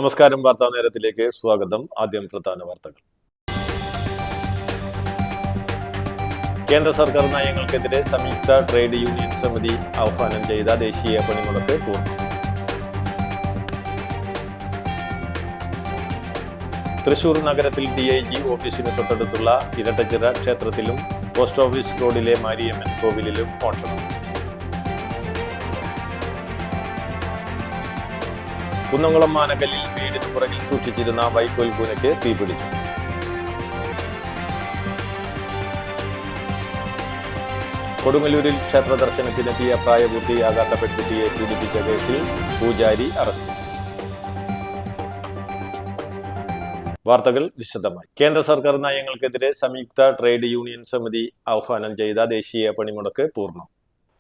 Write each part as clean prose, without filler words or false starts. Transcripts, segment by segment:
നമസ്കാരം. വാർത്താ നേരത്തിലേക്ക് സ്വാഗതം. ആദ്യം പ്രധാന വാർത്തകൾ. കേന്ദ്ര സർക്കാർ നയങ്ങൾക്കെതിരെ സംയുക്ത ട്രേഡ് യൂണിയൻ സമിതി ആഹ്വാനം ചെയ്ത ദേശീയ പണിമുടക്ക് പൂർണ്ണം. തൃശൂർ നഗരത്തിൽ DIG ഓഫീസിന് തൊട്ടടുത്തുള്ള ഇരട്ടച്ചിറ ക്ഷേത്രത്തിലും പോസ്റ്റ് ഓഫീസ് റോഡിലെ മാരിയമ്മൻ കോവിലിലും മോഷണം. കുന്നംകുളം മാനക്കല്ലിൽ വീടിന് പുറകിൽ സൂക്ഷിച്ചിരുന്ന വൈക്കോൽ കൂനയ്ക്ക് തീപിടിച്ചു. കൊടുങ്ങല്ലൂരിൽ ക്ഷേത്ര ദർശനത്തിനെത്തിയ പ്രായപൂർത്തിയാകാത്ത പെൺകുട്ടിയെ പീഡിപ്പിച്ച കേസിൽ പൂജാരി അറസ്റ്റിൽ. വാർത്തകൾ വിശദമായി. കേന്ദ്ര സർക്കാർ നയങ്ങൾക്കെതിരെ സംയുക്ത ട്രേഡ് യൂണിയൻ സമിതി ആഹ്വാനം ചെയ്ത ദേശീയ പണിമുടക്ക് പൂർണ്ണം.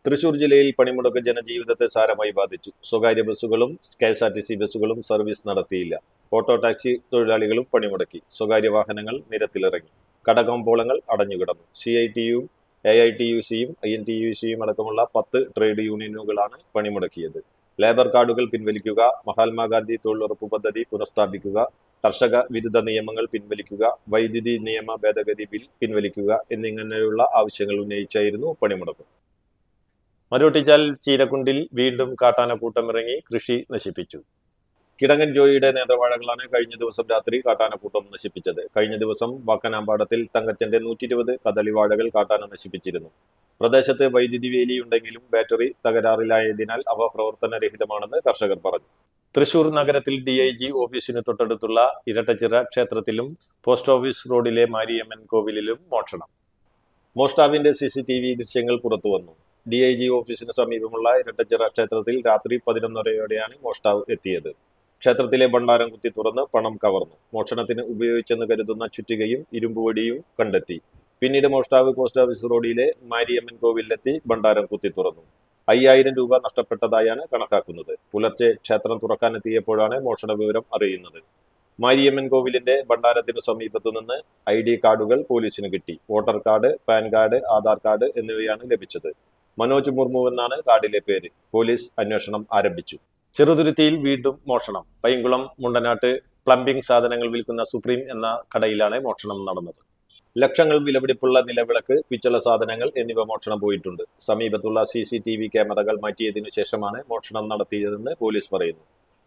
തൃശൂർ ജില്ലയിൽ പണിമുടക്ക് ജനജീവിതത്തെ സാരമായി ബാധിച്ചു. സ്വകാര്യ ബസ്സുകളും KSRTC ബസ്സുകളും സർവീസ് നടത്തിയില്ല. ഓട്ടോ ടാക്സി തൊഴിലാളികളും പണിമുടക്കി. സ്വകാര്യ വാഹനങ്ങൾ നിരത്തിലിറങ്ങി. കടകമ്പോളങ്ങൾ അടഞ്ഞുകിടന്നു. CITU-യും AITUC-യും INTUC-യും അടക്കമുള്ള 10 ട്രേഡ് യൂണിയനുകളാണ് പണിമുടക്കിയത്. ലേബർ കാർഡുകൾ പിൻവലിക്കുക, മഹാത്മാഗാന്ധി തൊഴിലുറപ്പ് പദ്ധതി പുനഃസ്ഥാപിക്കുക, കർഷക വിരുദ്ധ നിയമങ്ങൾ പിൻവലിക്കുക, വൈദ്യുതി നിയമ ഭേദഗതി ബിൽ പിൻവലിക്കുക എന്നിങ്ങനെയുള്ള ആവശ്യങ്ങൾ ഉന്നയിച്ചായിരുന്നു പണിമുടക്ക്. മരോട്ടിച്ചാൽ ചീരക്കുണ്ടിൽ വീണ്ടും കാട്ടാനക്കൂട്ടമിറങ്ങി കൃഷി നശിപ്പിച്ചു. കിടങ്ങൻ ജോയിയുടെ നേന്ത്രവാഴകളാണ് കഴിഞ്ഞ ദിവസം രാത്രി കാട്ടാനക്കൂട്ടം നശിപ്പിച്ചത്. കഴിഞ്ഞ ദിവസം വാക്കനാമ്പാടത്തിൽ തങ്കച്ചന്റെ 120 കദളിവാഴകൾ കാട്ടാന നശിപ്പിച്ചിരുന്നു. പ്രദേശത്ത് വൈദ്യുതി വേലിയുണ്ടെങ്കിലും ബാറ്ററി തകരാറിലായതിനാൽ അവ പ്രവർത്തനരഹിതമാണെന്ന് കർഷകർ പറഞ്ഞു. തൃശൂർ നഗരത്തിൽ DIG ഓഫീസിന് തൊട്ടടുത്തുള്ള ഇരട്ടച്ചിറ ക്ഷേത്രത്തിലും പോസ്റ്റ് ഓഫീസ് റോഡിലെ മാരിയമ്മൻ കോവിലിലും മോഷണം. മോഷ്ടാവിന്റെ CCTV ദൃശ്യങ്ങൾ പുറത്തുവന്നു. DIG ഓഫീസിന് സമീപമുള്ള ഇരട്ടച്ചിറ ക്ഷേത്രത്തിൽ രാത്രി 11:30യോടെയാണ് മോഷ്ടാവ് എത്തിയത്. ക്ഷേത്രത്തിലെ ഭണ്ഡാരം കുത്തി തുറന്ന് പണം കവർന്നു. മോഷണത്തിന് ഉപയോഗിച്ചെന്ന് കരുതുന്ന ചുറ്റികയും ഇരുമ്പുവടിയും കണ്ടെത്തി. പിന്നീട് മോഷ്ടാവ് പോസ്റ്റ് ഓഫീസ് റോഡിലെ മാരിയമ്മൻ കോവിലെത്തി ഭണ്ഡാരം കുത്തി തുറന്നു. 5000 രൂപ നഷ്ടപ്പെട്ടതായാണ് കണക്കാക്കുന്നത്. പുലർച്ചെ ക്ഷേത്രം തുറക്കാനെത്തിയപ്പോഴാണ് മോഷണ വിവരം അറിയുന്നത്. മാരിയമ്മൻ കോവിലിന്റെ ഭണ്ഡാരത്തിനു സമീപത്തു നിന്ന് ID കാർഡുകൾ പോലീസിന് കിട്ടി. Voter card, pan card, Aadhaar card എന്നിവയാണ് ലഭിച്ചത്. മനോജ് മുർമു എന്നാണ് കാർഡിലെ പേര്. പോലീസ് അന്വേഷണം ആരംഭിച്ചു. ചെറുതുരുത്തിയിൽ വീണ്ടും മോഷണം. പൈങ്കുളം മുണ്ടനാട്ട് പ്ലംബിംഗ് സാധനങ്ങൾ വിൽക്കുന്ന സുപ്രീം എന്ന കടയിലാണ് മോഷണം നടന്നത്. ലക്ഷങ്ങൾ വിലപിടിപ്പുള്ള നിലവിളക്ക്, പിച്ചള സാധനങ്ങൾ എന്നിവ മോഷണം പോയിട്ടുണ്ട്. സമീപത്തുള്ള CCTV ക്യാമറകൾ മാറ്റിയതിനു ശേഷമാണ് മോഷണം നടത്തിയതെന്ന് പോലീസ് പറയുന്നു.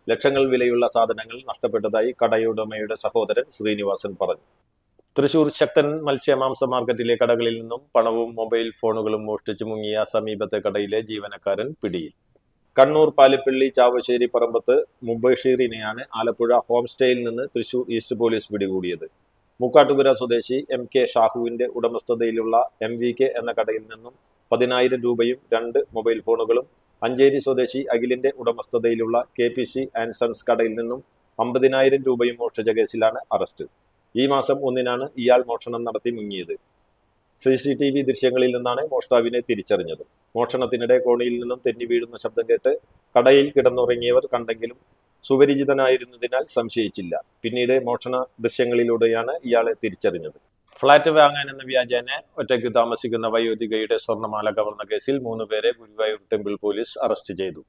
ലക്ഷങ്ങൾ വിലയുള്ള സാധനങ്ങൾ നഷ്ടപ്പെട്ടതായി കടയുടമയുടെ സഹോദരൻ ശ്രീനിവാസൻ പറഞ്ഞു. തൃശൂർ ശക്തൻ മത്സ്യമാംസ മാർക്കറ്റിലെ കടകളിൽ നിന്നും പണവും മൊബൈൽ ഫോണുകളും മോഷ്ടിച്ചു മുങ്ങിയ സമീപത്തെ കടയിലെ ജീവനക്കാരൻ പിടിയിൽ. കണ്ണൂർ പാലിപ്പള്ളി ചാവശ്ശേരി പറമ്പത്ത് മുബഷീറിനെയാണ് ആലപ്പുഴ ഹോം സ്റ്റേയിൽ നിന്ന് തൃശൂർ ഈസ്റ്റ് പോലീസ് പിടികൂടിയത്. മുക്കാട്ടുപുര സ്വദേശി MK ഷാഹുവിന്റെ ഉടമസ്ഥതയിലുള്ള MVK എന്ന കടയിൽ നിന്നും 10,000 രൂപയും 2 മൊബൈൽ ഫോണുകളും, അഞ്ചേരി സ്വദേശി അഖിലിന്റെ ഉടമസ്ഥതയിലുള്ള KPC ആൻഡ് സൺസ് കടയിൽ നിന്നും 50,000 രൂപയും മോഷ്ടിച്ച കേസിലാണ് അറസ്റ്റ്. ഈ മാസം 1-നാണ് ഇയാൾ മോഷണം നടത്തി മുങ്ങിയത്. CCTV ദൃശ്യങ്ങളിൽ നിന്നാണ് മോഷ്ടാവിനെ തിരിച്ചറിഞ്ഞത്. മോഷണത്തിനിടെ കോണിയിൽ നിന്നും തെന്നി വീഴുന്ന ശബ്ദം കേട്ട് കടയിൽ കിടന്നുറങ്ങിയവർ കണ്ടെങ്കിലും സുപരിചിതനായിരുന്നതിനാൽ സംശയിച്ചില്ല. പിന്നീട് മോഷണ ദൃശ്യങ്ങളിലൂടെയാണ് ഇയാളെ തിരിച്ചറിഞ്ഞത്. ഫ്ളാറ്റ് വാങ്ങാനെന്ന വ്യാജേന ഒറ്റയ്ക്ക് താമസിക്കുന്ന വയോധികയുടെ സ്വർണ്ണമാല കവർന്ന കേസിൽ 3 പേരെ ഗുരുവായൂർ ടെമ്പിൾ പോലീസ് അറസ്റ്റ് ചെയ്തു.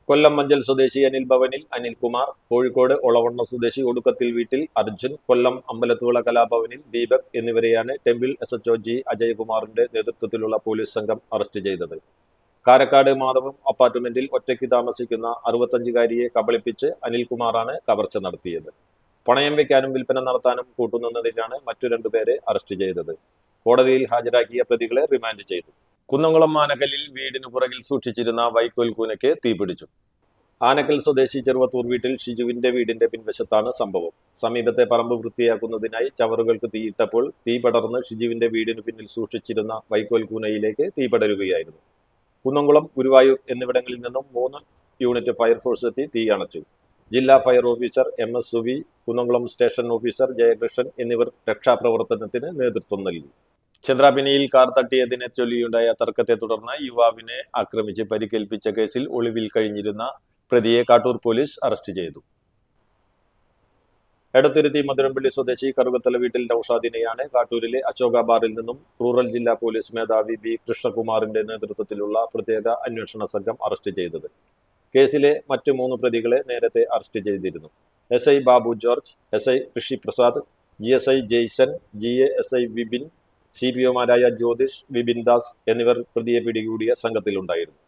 കൊല്ലം മഞ്ചൽ സ്വദേശി അനിൽ ഭവനിൽ അനിൽകുമാർ, കോഴിക്കോട് ഒളവണ്ണ സ്വദേശി ഒടുക്കത്തിൽ വീട്ടിൽ അർജുൻ, കൊല്ലം അമ്പലത്തുള കലാഭവനിൽ ദീപക് എന്നിവരെയാണ് ടെമ്പിൾ SHO G അജയകുമാറിന്റെ നേതൃത്വത്തിലുള്ള പോലീസ് സംഘം അറസ്റ്റ് ചെയ്തത്. കാരക്കാട് മാധവം അപ്പാർട്ട്മെന്റിൽ ഒറ്റയ്ക്ക് താമസിക്കുന്ന 65-കാരിയെ കബളിപ്പിച്ച് അനിൽകുമാറാണ് കവർച്ച നടത്തിയത്. പണയം വയ്ക്കാനും വിൽപ്പന നടത്താനും കൂട്ടുനിന്നതിനാണ് മറ്റു 2 പേരെ അറസ്റ്റ് ചെയ്തത്. കോടതിയിൽ ഹാജരാക്കിയ പ്രതികളെ റിമാൻഡ് ചെയ്തു. കുന്നംകുളം മാനക്കല്ലിൽ വീടിന് പുറകിൽ സൂക്ഷിച്ചിരുന്ന വൈക്കോൽ കൂനയ്ക്ക് തീപിടിച്ചു. ആനക്കൽ സ്വദേശി ചെറുവത്തൂർ വീട്ടിൽ ഷിജുവിന്റെ വീടിന്റെ പിൻവശത്താണ് സംഭവം. സമീപത്തെ പറമ്പ് വൃത്തിയാക്കുന്നതിനായി ചവറുകൾക്ക് തീയിട്ടപ്പോൾ തീ പടർന്ന് ഷിജുവിന്റെ വീടിന് പിന്നിൽ സൂക്ഷിച്ചിരുന്ന വൈക്കോൽ കൂനയിലേക്ക് തീ പടരുകയായിരുന്നു. കുന്നംകുളം, ഗുരുവായൂർ എന്നിവിടങ്ങളിൽ നിന്നും 3 യൂണിറ്റ് ഫയർഫോഴ്സ് എത്തി തീ അണച്ചു. ജില്ലാ fire officer MS Suvi, Kunnamkulam station officer Jayakrishnan എന്നിവർ രക്ഷാപ്രവർത്തനത്തിന് നേതൃത്വം നൽകി. ചന്ദ്രാപിനിയിൽ കാർ തട്ടിയതിനെ ചൊല്ലിയുണ്ടായ തർക്കത്തെ തുടർന്ന് യുവാവിനെ ആക്രമിച്ച് പരിക്കേൽപ്പിച്ച കേസിൽ ഒളിവിൽ കഴിഞ്ഞിരുന്ന പ്രതിയെ കാട്ടൂർ പോലീസ് അറസ്റ്റ് ചെയ്തു. എടത്തുരുത്തി മധുരംപള്ളി സ്വദേശി കറുകത്തല വീട്ടിൽ നൌഷാദിനെയാണ് കാട്ടൂരിലെ അശോക ബാറിൽ നിന്നും റൂറൽ ജില്ലാ പോലീസ് മേധാവി B കൃഷ്ണകുമാറിന്റെ നേതൃത്വത്തിലുള്ള പ്രത്യേക അന്വേഷണ സംഘം അറസ്റ്റ് ചെയ്തത്. കേസിലെ മറ്റു 3 പ്രതികളെ നേരത്തെ അറസ്റ്റ് ചെയ്തിരുന്നു. SI Babu George, SI Rishi Prasad, GSI Jaison, GASI Vipin, CPOമാരായ ജ്യോതിഷ്, വിപിൻ ദാസ് എന്നിവർ പ്രതിയെ പിടികൂടിയ സംഘത്തിലുണ്ടായിരുന്നു.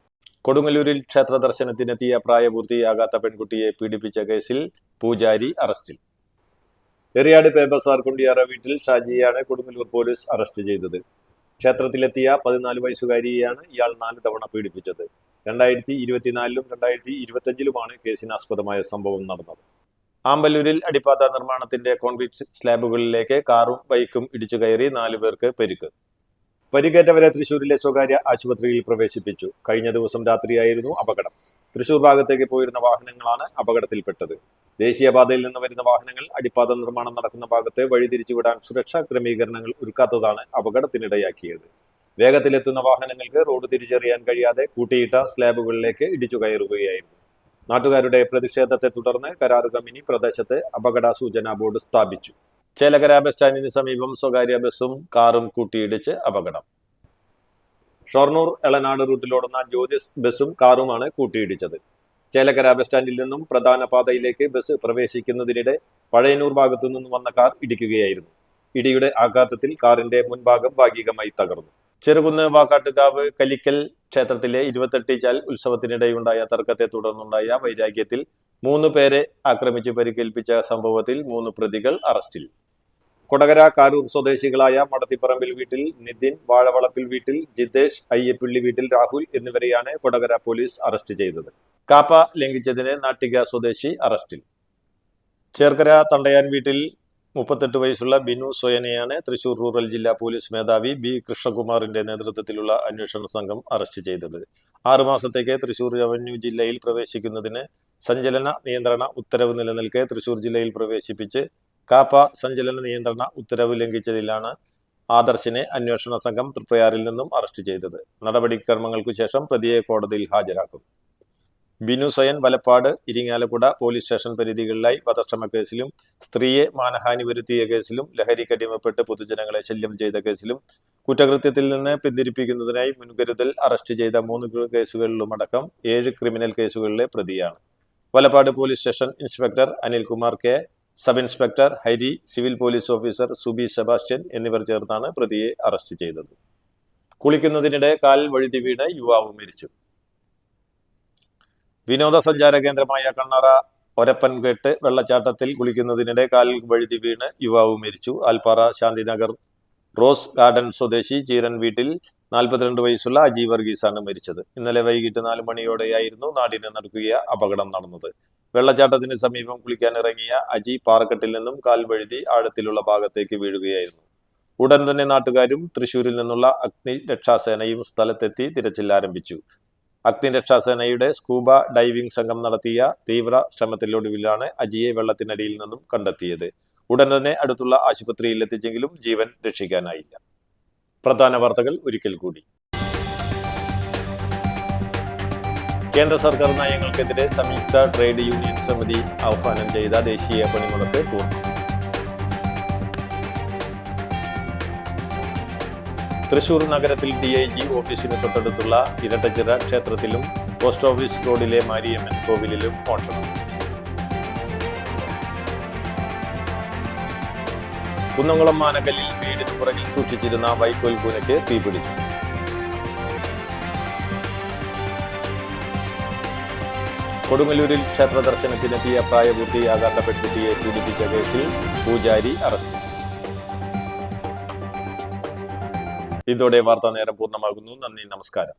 കൊടുങ്ങല്ലൂരിൽ ക്ഷേത്ര ദർശനത്തിനെത്തിയ പ്രായപൂർത്തിയാകാത്ത പെൺകുട്ടിയെ പീഡിപ്പിച്ച കേസിൽ പൂജാരി അറസ്റ്റിൽ. എറിയാട് പേബസാർ കുണ്ടിയാറ വീട്ടിൽ ഷാജിയെയാണ് കൊടുങ്ങല്ലൂർ പോലീസ് അറസ്റ്റ് ചെയ്തത്. ക്ഷേത്രത്തിലെത്തിയ 14 വയസ്സുകാരിയെയാണ് ഇയാൾ 4 തവണ പീഡിപ്പിച്ചത്. 2024-ലും 2025-ലുമാണ് കേസിനാസ്പദമായ സംഭവം നടന്നത്. ആമ്പല്ലൂരിൽ അടിപ്പാത നിർമ്മാണത്തിന്റെ കോൺക്രീറ്റ് സ്ലാബുകളിലേക്ക് കാറും ബൈക്കും ഇടിച്ചു കയറി 4 പേർക്ക് പരിക്ക്. പരിക്കേറ്റവരെ തൃശൂരിലെ സ്വകാര്യ ആശുപത്രിയിൽ പ്രവേശിപ്പിച്ചു. കഴിഞ്ഞ ദിവസം രാത്രിയായിരുന്നു അപകടം. തൃശൂർ ഭാഗത്തേക്ക് പോയിരുന്ന വാഹനങ്ങളാണ് അപകടത്തിൽപ്പെട്ടത്. ദേശീയപാതയിൽ നിന്ന് വരുന്ന വാഹനങ്ങൾ അടിപ്പാത നിർമ്മാണം നടക്കുന്ന ഭാഗത്ത് വഴിതിരിച്ചുവിടാൻ സുരക്ഷാ ക്രമീകരണങ്ങൾ ഒരുക്കാത്തതാണ് അപകടത്തിനിടയാക്കിയത്. വേഗത്തിലെത്തുന്ന വാഹനങ്ങൾക്ക് റോഡ് തിരിച്ചറിയാൻ കഴിയാതെ കൂട്ടിയിട്ട സ്ലാബുകളിലേക്ക് ഇടിച്ചു കയറുകയായിരുന്നു. നാട്ടുകാരുടെ പ്രതിഷേധത്തെ തുടർന്ന് കരാർ കമ്പനി പ്രദേശത്ത് അപകട സൂചനാ ബോർഡ് സ്ഥാപിച്ചു. ചേലക്കര ബസ് സ്റ്റാൻഡിന് സമീപം സ്വകാര്യ ബസ്സും കാറും കൂട്ടിയിടിച്ച് അപകടം. ഷൊർണൂർ എളനാട് റൂട്ടിലോടുന്ന ജ്യോതിസ് ബസ്സും കാറുമാണ് കൂട്ടിയിടിച്ചത്. ചേലക്കര ബസ് സ്റ്റാൻഡിൽ നിന്നും പ്രധാന പാതയിലേക്ക് ബസ് പ്രവേശിക്കുന്നതിനിടെ പഴയന്നൂർ ഭാഗത്തു നിന്നും വന്ന കാർ ഇടിക്കുകയായിരുന്നു. ഇടിയുടെ ആഘാതത്തിൽ കാറിന്റെ മുൻഭാഗം ഭാഗികമായി തകർന്നു. ചെറുകുന്ന് വാക്കാട്ടുകാവ് കലിക്കൽ ക്ഷേത്രത്തിലെ 28 ചാൽ ഉത്സവത്തിനിടെയുണ്ടായ തർക്കത്തെ തുടർന്നുണ്ടായ വൈരാഗ്യത്തിൽ 3 പേരെ ആക്രമിച്ച് പരിക്കേൽപ്പിച്ച സംഭവത്തിൽ 3 പ്രതികൾ അറസ്റ്റിൽ. കൊടകര കാരൂർ സ്വദേശികളായ മടത്തിപ്പറമ്പിൽ വീട്ടിൽ നിതിൻ, വാഴവളപ്പിൽ വീട്ടിൽ ജിതേഷ്, അയ്യപ്പിള്ളി വീട്ടിൽ രാഹുൽ എന്നിവരെയാണ് കൊടകര പോലീസ് അറസ്റ്റ് ചെയ്തത്. കാപ്പ ലംഘിച്ചതിന് നാട്ടിക സ്വദേശി അറസ്റ്റിൽ. ചേർക്കര തണ്ടയാൻ വീട്ടിൽ 38 വയസ്സുള്ള ബിനു സോയനെയാണ് തൃശൂർ റൂറൽ ജില്ലാ പോലീസ് മേധാവി B കൃഷ്ണകുമാറിന്റെ നേതൃത്വത്തിലുള്ള അന്വേഷണ സംഘം അറസ്റ്റ് ചെയ്തത്. 6 മാസത്തേക്ക് തൃശൂർ റവന്യൂ ജില്ലയിൽ പ്രവേശിക്കുന്നതിന് സഞ്ചലന നിയന്ത്രണ ഉത്തരവ് നിലനിൽക്കെ തൃശൂർ ജില്ലയിൽ പ്രവേശിപ്പിച്ച് കാപ്പ സഞ്ചലന നിയന്ത്രണ ഉത്തരവ് ലംഘിച്ചതിലാണ് ആദർശിനെ അന്വേഷണ സംഘം തൃപ്രയാറിൽ നിന്നും അറസ്റ്റ് ചെയ്തത്. നടപടിക്രമങ്ങൾക്കു ശേഷം പ്രതിയെ കോടതിയിൽ ഹാജരാക്കും. ബിനു സോയൻ വലപ്പാട്, ഇരിങ്ങാലക്കുട പോലീസ് സ്റ്റേഷൻ പരിധികളിലായി വധശ്രമ കേസിലും സ്ത്രീയെ മാനഹാനി വരുത്തിയ കേസിലും ലഹരിക്കടിമപ്പെട്ട് പൊതുജനങ്ങളെ ശല്യം ചെയ്ത കേസിലും കുറ്റകൃത്യത്തിൽ നിന്ന് പിന്തിരിപ്പിക്കുന്നതിനായി മുൻകരുതൽ അറസ്റ്റ് ചെയ്ത 3 കേസുകളിലുമടക്കം 7 ക്രിമിനൽ കേസുകളിലെ പ്രതിയാണ്. Valappad police station inspector Anilkumar K, sub inspector Hari, civil police officer Subi Sebastian എന്നിവർ ചേർന്നാണ് പ്രതിയെ അറസ്റ്റ് ചെയ്തത്. കുളിക്കുന്നതിനിടെ കാൽ വഴുതി വീണ് യുവാവ് മരിച്ചു. വിനോദസഞ്ചാര കേന്ദ്രമായ കണ്ണറ ഒരപ്പൻകെട്ട് വെള്ളച്ചാട്ടത്തിൽ കുളിക്കുന്നതിനിടെ കാൽ വഴുതി വീണ് യുവാവ് മരിച്ചു. ആൽപ്പാറ ശാന്തിനഗർ റോസ് ഗാർഡൻ സ്വദേശി ചീരൻ വീട്ടിൽ 42 വയസ്സുള്ള അജി വർഗീസാണ് മരിച്ചത്. ഇന്നലെ വൈകിട്ട് 4 മണിയോടെയായിരുന്നു നാടിനെ നടുക്കിയ അപകടം നടന്നത്. വെള്ളച്ചാട്ടത്തിന് സമീപം കുളിക്കാനിറങ്ങിയ അജി പാറക്കെട്ടിൽ നിന്നും കാൽ വഴുതി ആഴത്തിലുള്ള ഭാഗത്തേക്ക് വീഴുകയായിരുന്നു. ഉടൻ തന്നെ നാട്ടുകാരും തൃശൂരിൽ നിന്നുള്ള അഗ്നിരക്ഷാസേനയും സ്ഥലത്തെത്തി തിരച്ചിൽ ആരംഭിച്ചു. അഗ്നിരക്ഷാസേനയുടെ സ്കൂബ ഡൈവിംഗ് സംഘം നടത്തിയ തീവ്ര ശ്രമത്തിലൊടുവിലാണ് അജിയെ വെള്ളത്തിനടിയിൽ നിന്നും കണ്ടെത്തിയത്. ഉടൻ തന്നെ അടുത്തുള്ള ആശുപത്രിയിൽ എത്തിച്ചെങ്കിലും ജീവൻ രക്ഷിക്കാനായില്ല. പ്രധാന വാർത്തകൾ ഒരിക്കൽ കൂടി. കേന്ദ്ര സർക്കാർ നയങ്ങൾക്കെതിരെ സംയുക്ത ട്രേഡ് യൂണിയൻ സമിതി ആഹ്വാനം ചെയ്ത ദേശീയ പണിമുടക്ക് പൂർണ്ണം. തൃശൂർ നഗരത്തിൽ DIG ഓഫീസിന് തൊട്ടടുത്തുള്ള ഇരട്ടച്ചിറ ക്ഷേത്രത്തിലും പോസ്റ്റ് ഓഫീസ് റോഡിലെ മാരിയമ്മൻ കോവിലിലും മോഷണം. കുന്നംകുളം മാനക്കല്ലിൽ വീടിന് പുറകിൽ സൂക്ഷിച്ചിരുന്ന വൈക്കോൽ കൂനയ്ക്ക് തീപിടിച്ചു. കൊടുങ്ങല്ലൂരിൽ ക്ഷേത്ര ദർശനത്തിനെത്തിയ പ്രായപൂർത്തിയാകാത്ത പെൺകുട്ടിയെ പീഡിപ്പിച്ച കേസിൽ പൂജാരി അറസ്റ്റിൽ. ഇതോടെ വാർത്താ നേരം പൂർണ്ണമാകുന്നു. നന്ദി, നമസ്കാരം.